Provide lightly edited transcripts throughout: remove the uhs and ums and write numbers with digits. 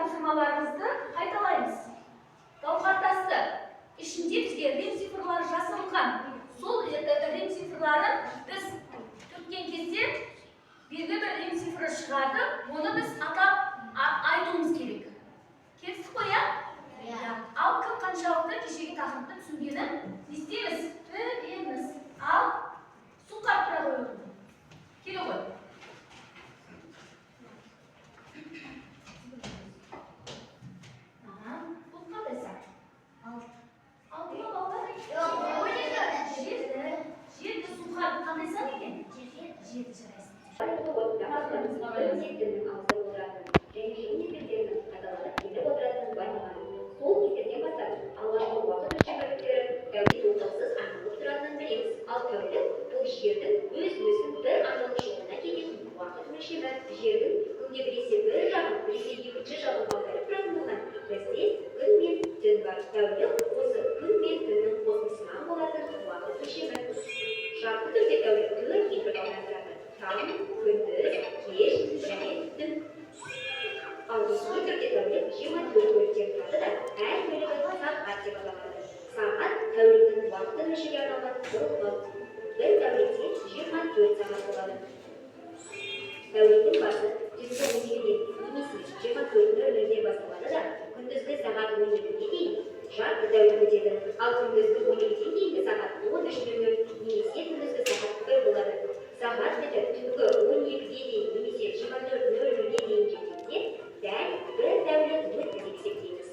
тапсырмаларымызды қайталаймыз. Гауһартасты ішінде бізге рим цифрлары жасалған. Сол рим цифрларын біз түрткен кезде белгілі бір рим цифры шығады, оны біз атап айтуымыз керек. Келістік қой, иә? Ал кім қаншалықты кешегі тақырыпты түсінгенін не істейміз? Білеміз. Ал су қарып тұра қойып. Келе ғой. Бұл қадайса? Ал бұл балдар? Жерді су қарып қадайсан екен? Жерді жарайсын. Сол кезден бастап алғашқы уақыт өлшемдері тәулік тоқтаусыз аңылып тұратынын білеміз. Ал тәулік бұл жердің өз-өзін бір аңылып жолына кететін уақыт өлшемі. Жердің күнге біресе бір жағын, біресе екінші жағын аударып тұратындығынан бізде күн мен түн бар. Тәулік осы күн мен түннің қосындысынан болатын уақыт өлшемі. Жарты түрде тәулік төрт интервалдан тұрады: таң, күндіз, кеш және түн. Ал ресми түрде тәулік 24 бөліктен тұрады да, әр бөлігі сағат деп аталады. Сағат тәуліктің уақытын өлшеуге арналған құрылғы. Бір тәулікте 24 сағат болады. Тәуліктің басы түнгі 12-ден немесе 24:00-ден басталады да, күндізгі сағат 12-ге дейін жарты тәулік өтеді. Ал күндізгі 12-ден кейінгі сағат 13:00 немесе күндізгі сағат 1 болады. Сағат бітіп түнгі 12-ге дейін немесе 24:00-ге дейін жеткенде дәл бір тәулік өтті деп есептейміз.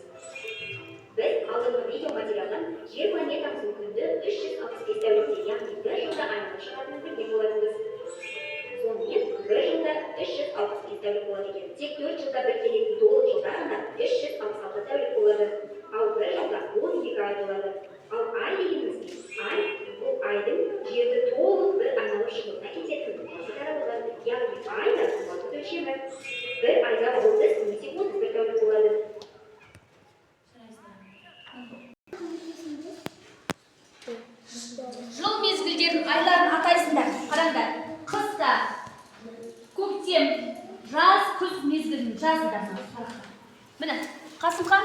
Біз алдыңғы видео материалдан жер планетамыздың күнді 365 тәулікте, яғни бір жылда айналып шығатынын білген болатынбыз. Сонымен бір жылда 365 тәулік болады екен. Тек 4 жылда бір келетін толық жылдарында 366 тәулік болады. Ал бір жылда 12 ай болады. Ал ай дегеніміз ай бұл айдың жерді толық бір айналып шығуына кететін уақыт аралығы, яғни ай да уақыт өлшемі. Bir ayda 30 немесе 31 тәулік болады. Жыл мезгілдерін айларын атайсыңдар. Қараңдар. Қыста, көктем, жаз, күз мезгілін жазыңдар. Міне, Қасымхан,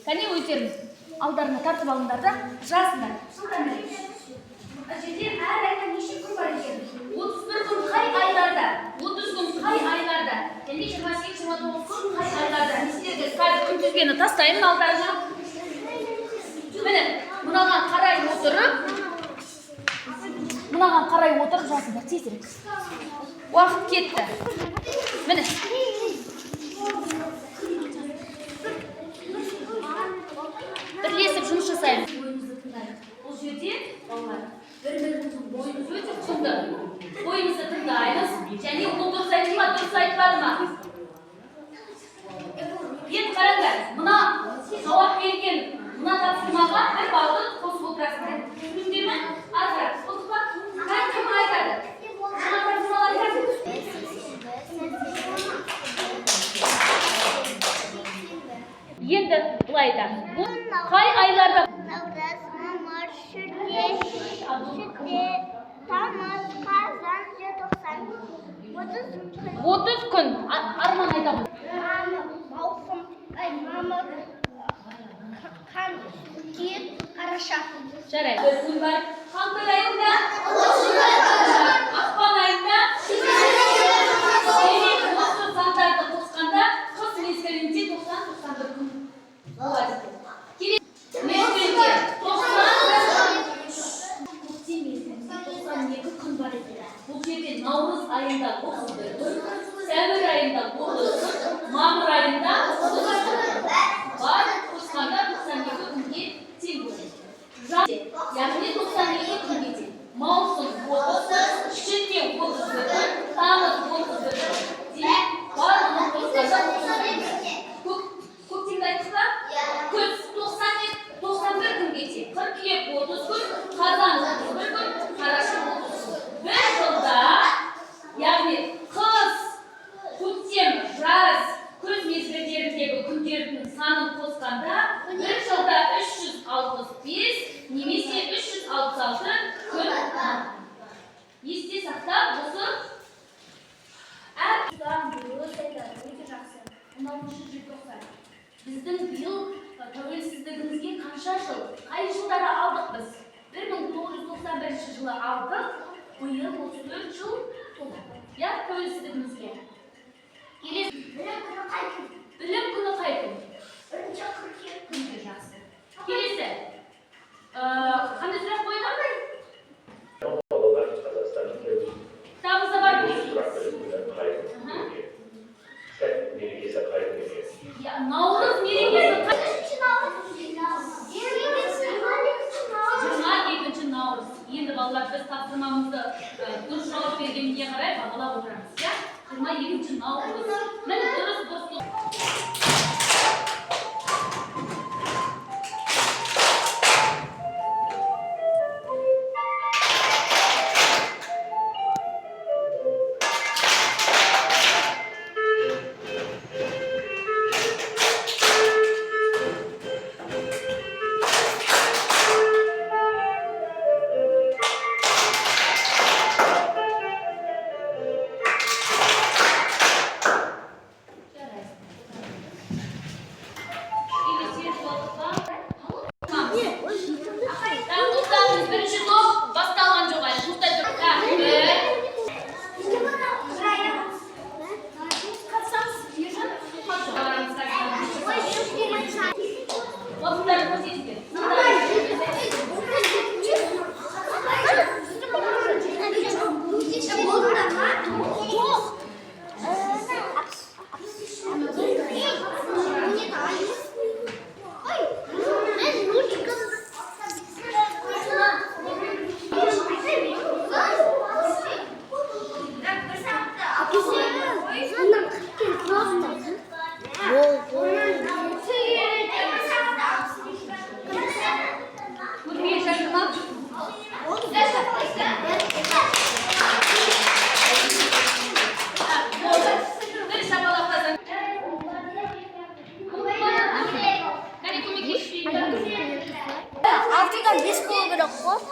кәне өздеріңіз алдарына тартып алыңдар да жазыңдар. Жерде әр айда неше күн бар екен? 31 күн қай айларда? 30 күн қай айларда? Және 28-29 күн қай айларда? Нестерді қазір күнтізбені тастаймын алдарына. Міне, мынаған қарай отырып жазыңдар, тезірек. Уақыт кетті. Міне. Бірлесіп жұмыс жасаймыз. Бұл жерде, балалар, бір-біріміздің бойымыз өте құнды. Бойымызды тыңдаймыз, және ол дұрыс айтты ма, дұрыс айтпады ма? Енді қараңдар, мына жауап берген мына тапсырмаға бір балды қосып отырасыңдар. Түсіндіңдер ме? Азырақ қосып па? Кім айтады? Мына тапсырмалар айтады. Енді былай айтады. Бұл қай айларда? Наурыз, мамыр, шілде, тамыз, қазан, желтоқсан. 30 күн. Арман айтамыз. Маусым, мамыр, қыркүйек, қараша. Жарайды. Бір күн бар. Қаңтар айында? Ақпан айында? Осы сандарды қосқанда қыс мезгілінде 90-91 күн болады. Мезгілінде 92 күн бар екен. Бұл жерде наурыз айында 31 күн, сәуір айында 30 күн, мамыр айында 30 күн бар. Қосқанда 92 күнге тең болады. Яғни 92 күнге тең. Маусым 30, шілде 31 күн, тамыз 31 күн, барлығын қосқанда көктемді айттық па? Күз 91 күнге тең. Қыркүйек 30 күн, қазан 31 күн, қараша 30 күн. Бір жылда, яғни қыс, көктем, жаз, күз мезгілдеріндегі күндердің санын қосқанда, бір жылда 365 немесе 366 күн. Есте сақтап, осы әр 10 желтоқсан. Біздің биыл тәуелсіздігімізге қанша жыл? Қай жылдары алдық біз? 1991 жылы алдық. Биыл 34 жыл толды. Я тәуелсіздігімізге. Білім күні қай күн? Күнге жақсы. Келесі. Қандай сұрақ қойды? Kitabınızda var mı? Ya Navruz merekesi kaç? Navruz. Енді балалар біз тапсырмамызды дұрыс жауап бергенге қарай бағалап отырамыз. 22 Наурыз. Міне дұрыс бос. Altıdan 5 kol bırakıp